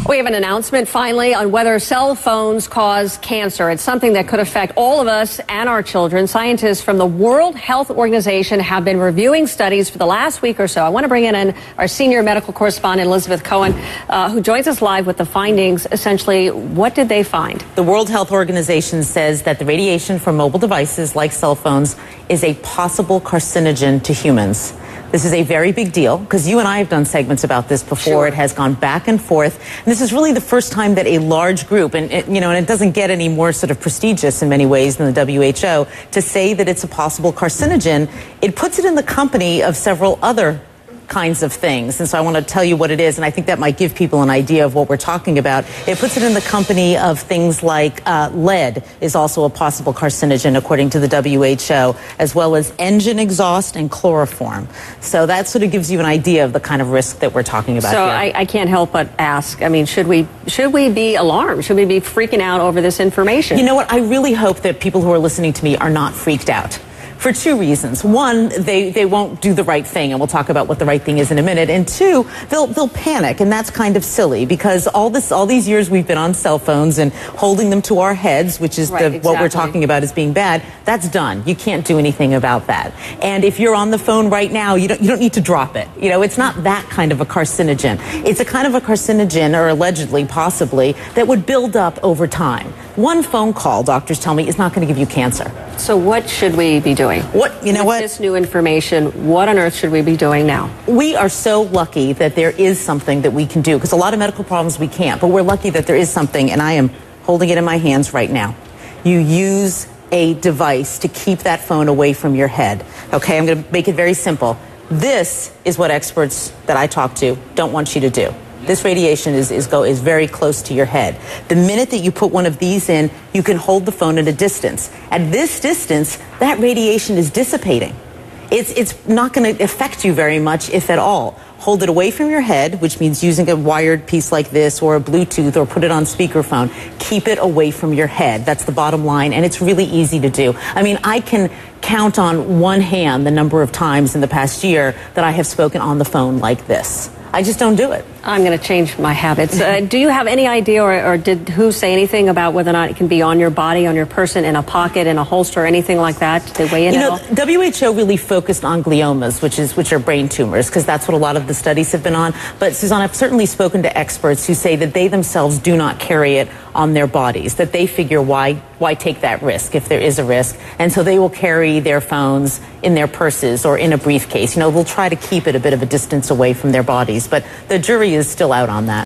We have an announcement finally on whether cell phones cause cancer. It's something that could affect all of us and our children. Scientists from the World Health Organization have been reviewing studies for the last week or so. I want to bring in our senior medical correspondent, Elizabeth Cohen, who joins us live with the findings. Essentially, what did they find? The World Health Organization says that the radiation from mobile devices like cell phones is a possible carcinogen to humans. This is a very big deal because you and I have done segments about this before. Sure. It has gone back and forth. And this is really the first time that a large group, and it doesn't get any more sort of prestigious in many ways than the WHO, to say that it's a possible carcinogen. It puts it in the company of several other kinds of things. And so I want to tell you what it is, and I think that might give people an idea of what we're talking about. It puts it in the company of things like lead is also a possible carcinogen, according to the WHO, as well as engine exhaust and chloroform. So that sort of gives you an idea of the kind of risk that we're talking about here. So I can't help but ask, I mean, should we be alarmed? Should we be freaking out over this information? You know what? I really hope that people who are listening to me are not freaked out. For two reasons. One, they won't do the right thing, and we'll talk about what the right thing is in a minute. And two, they'll panic, and that's kind of silly because all these years we've been on cell phones and holding them to our heads, which is exactly what we're talking about as being bad. That's done. You can't do anything about that. And if you're on the phone right now, you don't need to drop it. You know, it's not that kind of a carcinogen. It's a kind of a carcinogen, or allegedly, possibly, that would build up over time. One phone call, doctors tell me, is not going to give you cancer. So what should we be doing? With this new information, what on earth should we be doing now? We are so lucky that there is something that we can do, because a lot of medical problems we can't, but we're lucky that there is something, and I am holding it in my hands right now. You use a device to keep that phone away from your head. Okay, I'm going to make it very simple. This is what experts that I talk to don't want you to do. This radiation is very close to your head. The minute that you put one of these in, you can hold the phone at a distance. At this distance, that radiation is dissipating. It's not going to affect you very much, if at all. Hold it away from your head, which means using a wired piece like this or a Bluetooth, or put it on speakerphone. Keep it away from your head. That's the bottom line, and it's really easy to do. I mean, I can count on one hand the number of times in the past year that I have spoken on the phone like this. I just don't do it. I'm going to change my habits. Do you have any idea, or did who say anything about whether or not it can be on your body, on your person, in a pocket, in a holster, or anything like that? Did they weigh in at all? WHO really focused on gliomas, which are brain tumors, because that's what a lot of the studies have been on. But Suzanne, I've certainly spoken to experts who say that they themselves do not carry it on their bodies, that they figure why take that risk if there is a risk, and so they will carry their phones in their purses or in a briefcase. They'll try to keep it a bit of a distance away from their bodies, but the jury is still out on that.